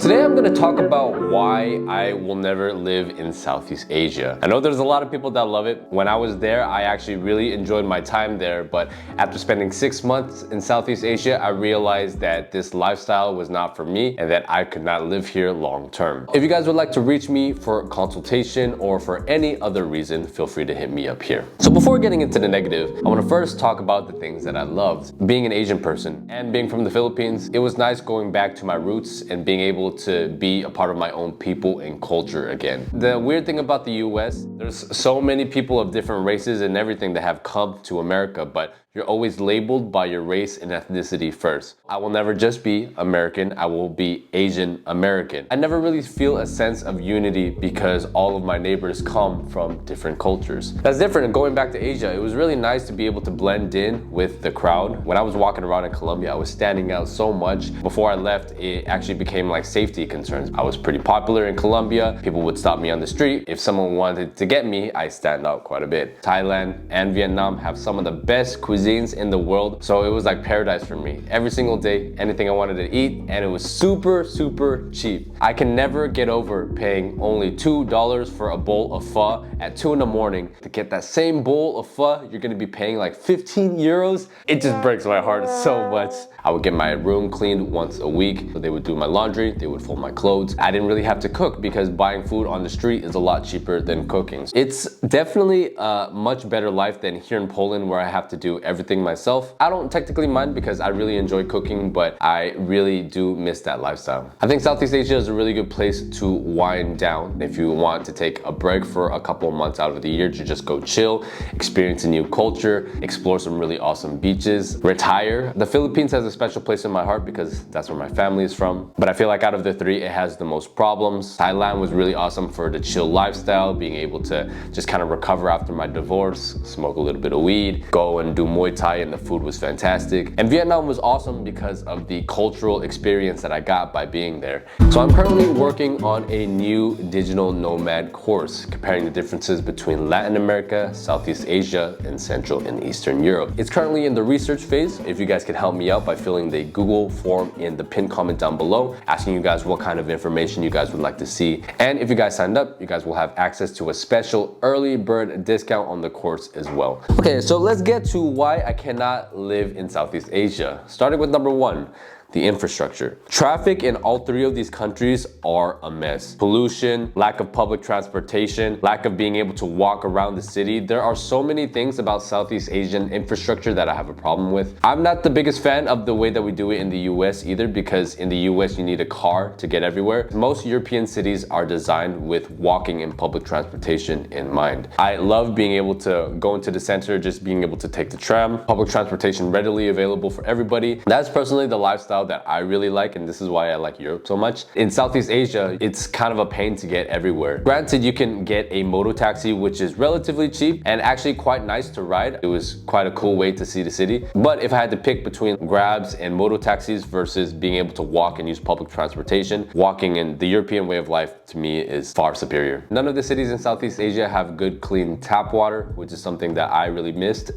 Today I'm going to talk about why I will never live in Southeast Asia. I know there's a lot of people that love it. When I was there, I actually really enjoyed my time there, but after spending 6 months in Southeast Asia, I realized that this lifestyle was not for me and that I could not live here long term. If you guys would like to reach me for consultation or for any other reason, feel free to hit me up here. So before getting into the negative, I want to first talk about the things that I loved. Being an Asian person and being from the Philippines, it was nice going back to my roots and being able to be a part of my own people and culture again. The weird thing about the US, there's so many people of different races and everything that have come to America, but you're always labeled by your race and ethnicity first. I will never just be American, I will be Asian American. I never really feel a sense of unity because all of my neighbors come from different cultures. That's different. Going back to Asia, it was really nice to be able to blend in with the crowd. When I was walking around in Colombia, I was standing out so much. Before I left, it actually became like safety concerns. I was pretty popular in Colombia. People would stop me on the street. If someone wanted to get me, I stand out quite a bit. Thailand and Vietnam have some of the best cuisines in the world, so it was like paradise for me. Every single day, anything I wanted to eat, and it was super cheap. I can never get over paying only $2 for a bowl of pho at 2 in the morning. To get that same bowl of pho, you're gonna be paying like 15 euros. It just breaks my heart so much. I would get my room cleaned once a week. So they would do my laundry, they would fold my clothes. I didn't really have to cook because buying food on the street is a lot cheaper than cooking. It's definitely a much better life than here in Poland where I have to do everything myself. I don't technically mind because I really enjoy cooking, but I really do miss that lifestyle. I think Southeast Asia is a really good place to wind down. If you want to take a break for a couple of months out of the year to just go chill, experience a new culture, explore some really awesome beaches, retire. The Philippines has a special place in my heart because that's where my family is from. But I feel like out of the three, it has the most problems. Thailand was really awesome for the chill lifestyle, being able to just kind of recover after my divorce, smoke a little bit of weed, go and do Muay Thai, and the food was fantastic. And Vietnam was awesome because of the cultural experience that I got by being there. So I'm currently working on a new digital nomad course, comparing the differences between Latin America, Southeast Asia, and Central and Eastern Europe. It's currently in the research phase. If you guys could help me out by filling the Google form in the pinned comment down below, asking you guys what kind of information you guys would like to see. And if you guys signed up, you guys will have access to a special early bird discount on the course as well. Okay, so let's get to why I cannot live in Southeast Asia. Starting with number one, the infrastructure. Traffic in all three of these countries are a mess. Pollution, lack of public transportation, lack of being able to walk around the city. There are so many things about Southeast Asian infrastructure that I have a problem with. I'm not the biggest fan of the way that we do it in the US either, because in the US you need a car to get everywhere. Most European cities are designed with walking and public transportation in mind. I love being able to go into the center, just being able to take the tram, public transportation readily available for everybody. That's personally the lifestyle that I really like, and this is why I like Europe so much. In Southeast Asia, it's kind of a pain to get everywhere. Granted, you can get a moto taxi, which is relatively cheap and actually quite nice to ride. It was quite a cool way to see the city. But if I had to pick between Grabs and moto taxis versus being able to walk and use public transportation, walking in the European way of life to me is far superior. None of the cities in Southeast Asia have good clean tap water, which is something that I really missed.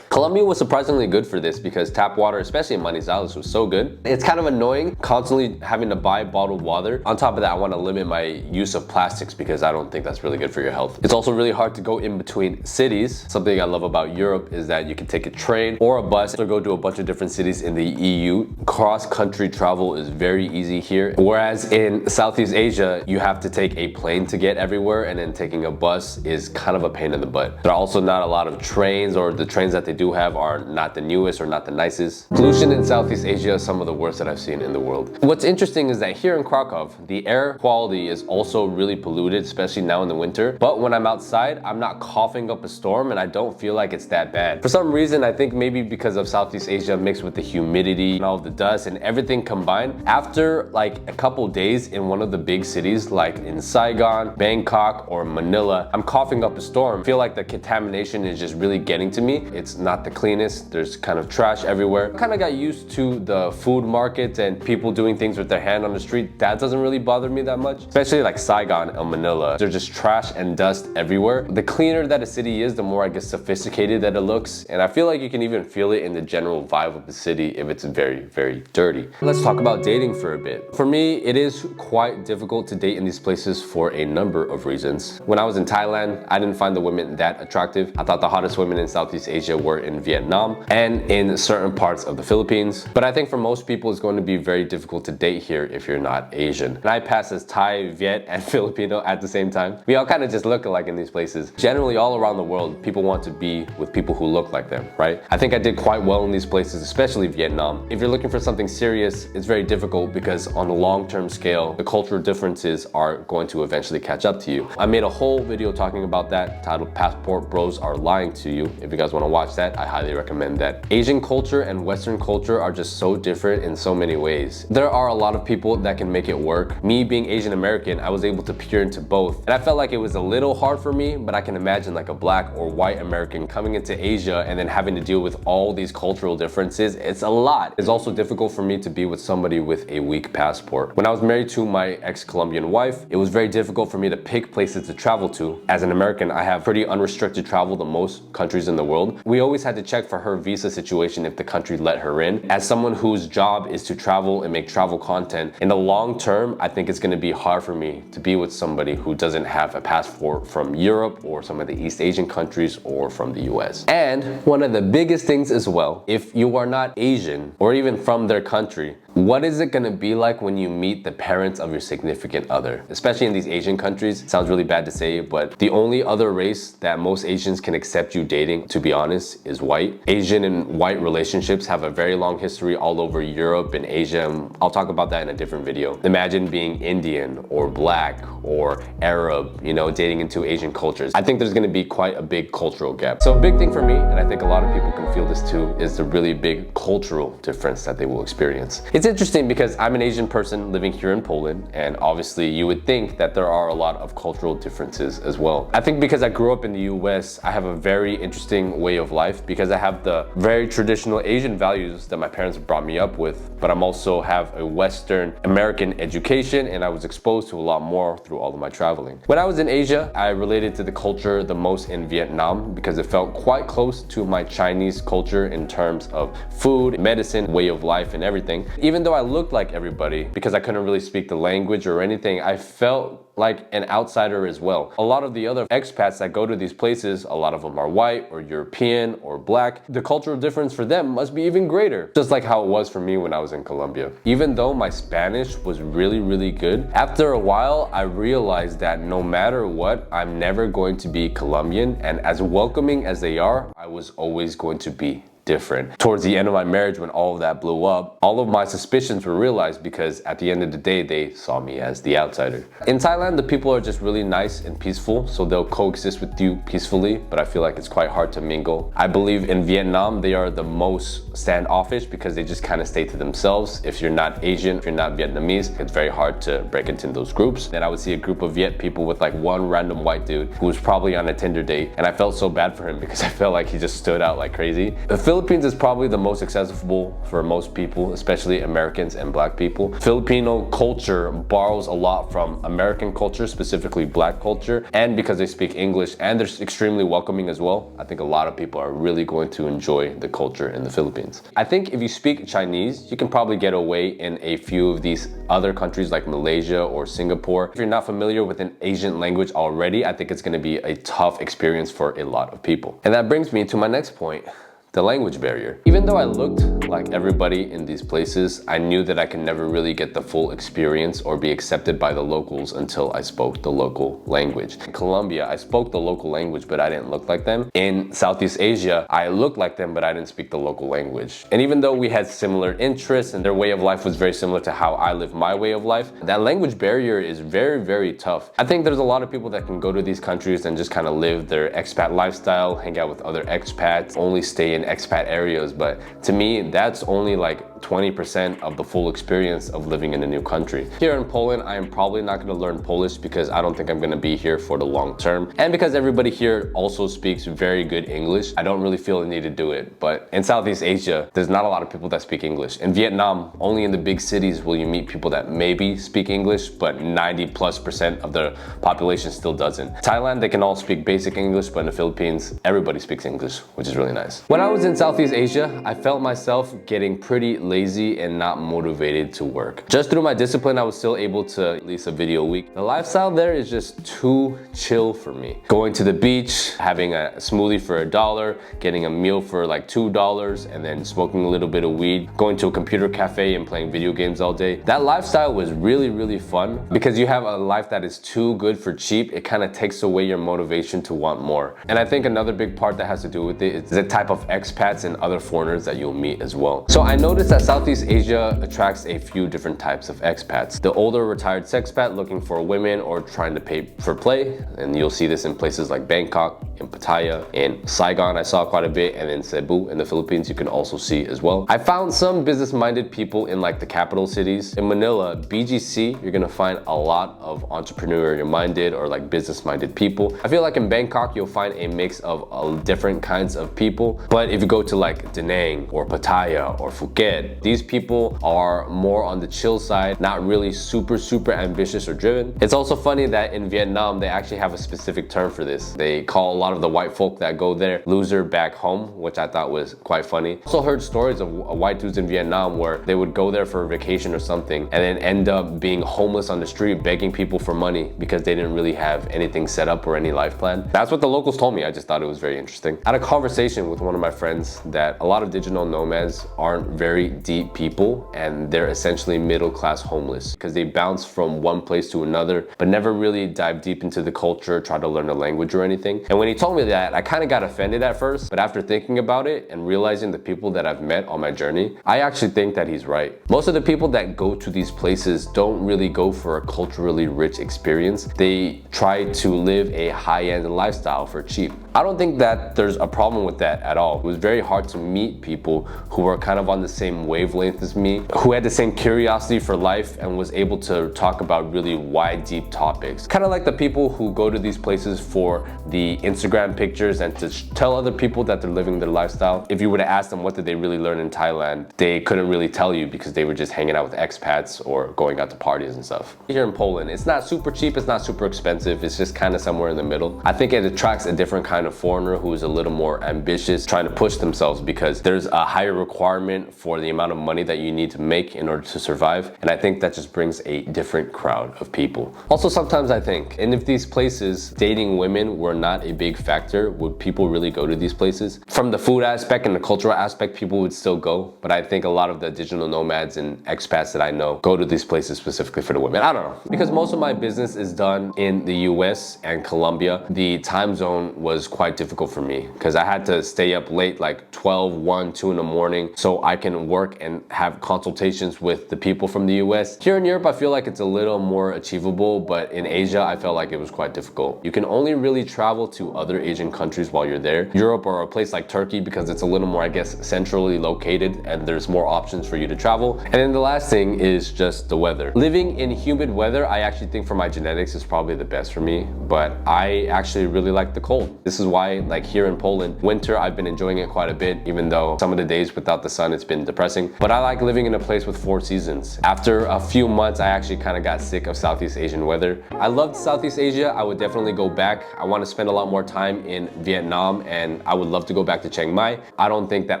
Colombia was surprisingly good for this because tap water, especially in Manizales, was so good. It's kind of annoying constantly having to buy bottled water. On top of that, I want to limit my use of plastics because I don't think that's really good for your health. It's also really hard to go in between cities. Something I love about Europe is that you can take a train or a bus or go to a bunch of different cities in the EU. Cross-country travel is very easy here. Whereas in Southeast Asia, you have to take a plane to get everywhere, and then taking a bus is kind of a pain in the butt. There are also not a lot of trains, or the trains that they do have are not the newest or not the nicest. Pollution in Southeast Asia is some of the worst that I've seen in the world. What's interesting is that here in Krakow, the air quality is also really polluted, especially now in the winter. But when I'm outside, I'm not coughing up a storm and I don't feel like it's that bad. For some reason, I think maybe because of Southeast Asia mixed with the humidity and all of the dust and everything combined, after like a couple days in one of the big cities like in Saigon, Bangkok, or Manila, I'm coughing up a storm. I feel like the contamination is just really getting to me. It's not not the cleanest. There's kind of trash everywhere. I kind of got used to the food markets and people doing things with their hand on the street. That doesn't really bother me that much, especially like Saigon and Manila. There's just trash and dust everywhere. The cleaner that a city is, the more, I guess, sophisticated that it looks. And I feel like you can even feel it in the general vibe of the city if it's very, very dirty. Let's talk about dating for a bit. For me, it is quite difficult to date in these places for a number of reasons. When I was in Thailand, I didn't find the women that attractive. I thought the hottest women in Southeast Asia were in Vietnam and in certain parts of the Philippines. But I think for most people, it's going to be very difficult to date here if you're not Asian. And I pass as Thai, Viet, and Filipino at the same time. We all kind of just look alike in these places. Generally, all around the world, people want to be with people who look like them, right? I think I did quite well in these places, especially Vietnam. If you're looking for something serious, it's very difficult because on a long-term scale, the cultural differences are going to eventually catch up to you. I made a whole video talking about that titled Passport Bros Are Lying to You. If you guys want to watch that, I highly recommend that. Asian culture and Western culture are just so different in so many ways. There are a lot of people that can make it work. Me being Asian American, I was able to peer into both. And I felt like it was a little hard for me, but I can imagine like a black or white American coming into Asia and then having to deal with all these cultural differences. It's a lot. It's also difficult for me to be with somebody with a weak passport. When I was married to my ex-Colombian wife, it was very difficult for me to pick places to travel to. As an American, I have pretty unrestricted travel to most countries in the world. We always had to check for her visa situation if the country let her in. As someone whose job is to travel and make travel content, in the long term, I think it's going to be hard for me to be with somebody who doesn't have a passport from Europe or some of the East Asian countries or from the US. And one of the biggest things as well, if you are not Asian or even from their country, what is it gonna be like when you meet the parents of your significant other? Especially in these Asian countries, it sounds really bad to say, but the only other race that most Asians can accept you dating, to be honest, is white. Asian and white relationships have a very long history all over Europe and Asia. I'll talk about that in a different video. Imagine being Indian or black or Arab, you know, dating into Asian cultures. I think there's gonna be quite a big cultural gap. So a big thing for me, and I think a lot of people can feel this too, is the really big cultural difference that they will experience. It's interesting because I'm an Asian person living here in Poland, and obviously you would think that there are a lot of cultural differences as well. I think because I grew up in the US, I have a very interesting way of life because I have the very traditional Asian values that my parents brought me up with, but I'm also have a Western American education, and I was exposed to a lot more through all of my traveling. When I was in Asia, I related to the culture the most in Vietnam because it felt quite close to my Chinese culture in terms of food, medicine, way of life, and everything. Even though I looked like everybody, because I couldn't really speak the language or anything, I felt like an outsider as well. A lot of the other expats that go to these places, a lot of them are white or European or black. The cultural difference for them must be even greater, just like how it was for me when I was in Colombia. Even though my Spanish was really, really good, after a while I realized that no matter what, I'm never going to be Colombian, and as welcoming as they are, I was always going to be different. Towards the end of my marriage, when all of that blew up, all of my suspicions were realized because at the end of the day, they saw me as the outsider. In Thailand, the people are just really nice and peaceful, so they'll coexist with you peacefully, but I feel like it's quite hard to mingle. I believe in Vietnam, they are the most standoffish because they just kind of stay to themselves. If you're not Asian, if you're not Vietnamese, it's very hard to break into those groups. Then I would see a group of Viet people with like one random white dude who was probably on a Tinder date, and I felt so bad for him because I felt like he just stood out like crazy. The Philippines is probably the most accessible for most people, especially Americans and black people. Filipino culture borrows a lot from American culture, specifically black culture, and because they speak English and they're extremely welcoming as well, I think a lot of people are really going to enjoy the culture in the Philippines. I think if you speak Chinese, you can probably get away in a few of these other countries like Malaysia or Singapore. If you're not familiar with an Asian language already, I think it's going to be a tough experience for a lot of people. And that brings me to my next point. The language barrier. Even though I looked like everybody in these places, I knew that I could never really get the full experience or be accepted by the locals until I spoke the local language. In Colombia, I spoke the local language, but I didn't look like them. In Southeast Asia, I looked like them, but I didn't speak the local language. And even though we had similar interests and their way of life was very similar to how I live my way of life, that language barrier is very, very tough. I think there's a lot of people that can go to these countries and just kind of live their expat lifestyle, hang out with other expats, only stay in in expat areas, but to me, that's only like 20% of the full experience of living in a new country. Here in Poland, I am probably not gonna learn Polish because I don't think I'm gonna be here for the long term. And because everybody here also speaks very good English, I don't really feel the need to do it. But in Southeast Asia, there's not a lot of people that speak English. In Vietnam, only in the big cities will you meet people that maybe speak English, but 90+% of the population still doesn't. Thailand, they can all speak basic English, but in the Philippines, everybody speaks English, which is really nice. When I was in Southeast Asia, I felt myself getting pretty lazy and not motivated to work. Just through my discipline, I was still able to release a video a week. The lifestyle there is just too chill for me. Going to the beach, having a smoothie for $1, getting a meal for like $2, and then smoking a little bit of weed, going to a computer cafe and playing video games all day. That lifestyle was really fun because you have a life that is too good for cheap. It kind of takes away your motivation to want more. And I think another big part that has to do with it is the type of expats and other foreigners that you'll meet as well. So I noticed that Southeast Asia attracts a few different types of expats. The older retired sexpat looking for women or trying to pay for play, and you'll see this in places like Bangkok, in Pattaya, in Saigon I saw quite a bit, and in Cebu in the Philippines you can also see as well. I found some business-minded people in like the capital cities. In Manila, BGC, you're gonna find a lot of entrepreneurial-minded or like business-minded people. I feel like in Bangkok you'll find a mix of different kinds of people, but if you go to like Da Nang or Pattaya or Phuket, these people are more on the chill side, not really super ambitious or driven. It's also funny that in Vietnam, they actually have a specific term for this. They call a lot of the white folk that go there loser back home, which I thought was quite funny. Also heard stories of white dudes in Vietnam where they would go there for a vacation or something and then end up being homeless on the street begging people for money because they didn't really have anything set up or any life plan. That's what the locals told me. I just thought it was very interesting. I had a conversation with one of my friends that a lot of digital nomads aren't very deep people and they're essentially middle-class homeless because they bounce from one place to another but never really dive deep into the culture, try to learn the language or anything. And when he told me that, I kind of got offended at first, but after thinking about it and realizing the people that I've met on my journey, I actually think that he's right. Most of the people that go to these places don't really go for a culturally rich experience. They try to live a high-end lifestyle for cheap. I don't think that there's a problem with that at all. It was very hard to meet people who were kind of on the same wavelength as me, who had the same curiosity for life and was able to talk about really wide, deep topics. Kind of like the people who go to these places for the Instagram pictures and to tell other people that they're living their lifestyle. If you were to ask them what did they really learn in Thailand, they couldn't really tell you because they were just hanging out with expats or going out to parties and stuff. Here in Poland, it's not super cheap, it's not super expensive, it's just kind of somewhere in the middle. I think it attracts a different kind of foreigner who is a little more ambitious, trying to push themselves because there's a higher requirement for the amount of money that you need to make in order to survive. And I think that just brings a different crowd of people. Also, sometimes I think, and if these places, dating women were not a big factor, would people really go to these places? From the food aspect and the cultural aspect, people would still go. But I think a lot of the digital nomads and expats that I know go to these places specifically for the women. I don't know. Because most of my business is done in the US and Colombia, the time zone was quite difficult for me because I had to stay up late, like 12, 1, 2 in the morning, so I can work and have consultations with the people from the US. Here in Europe, I feel like it's a little more achievable, but in Asia, I felt like it was quite difficult. You can only really travel to other Asian countries while you're there. Europe or a place like Turkey because it's a little more, I guess, centrally located and there's more options for you to travel. And then the last thing is just the weather. Living in humid weather, I actually think for my genetics is probably the best for me, but I actually really like the cold. This is why, like here in Poland, winter, I've been enjoying it quite a bit, even though some of the days without the sun, it's been depressing. But I like living in a place with 4 seasons. After a few months, I actually kind of got sick of Southeast Asian weather. I loved Southeast Asia. I would definitely go back. I want to spend a lot more time in Vietnam, and I would love to go back to Chiang Mai. I don't think that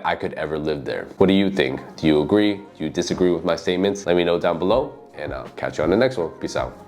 I could ever live there. What do you think? Do you agree? Do you disagree with my statements? Let me know down below, and I'll catch you on the next one. Peace out.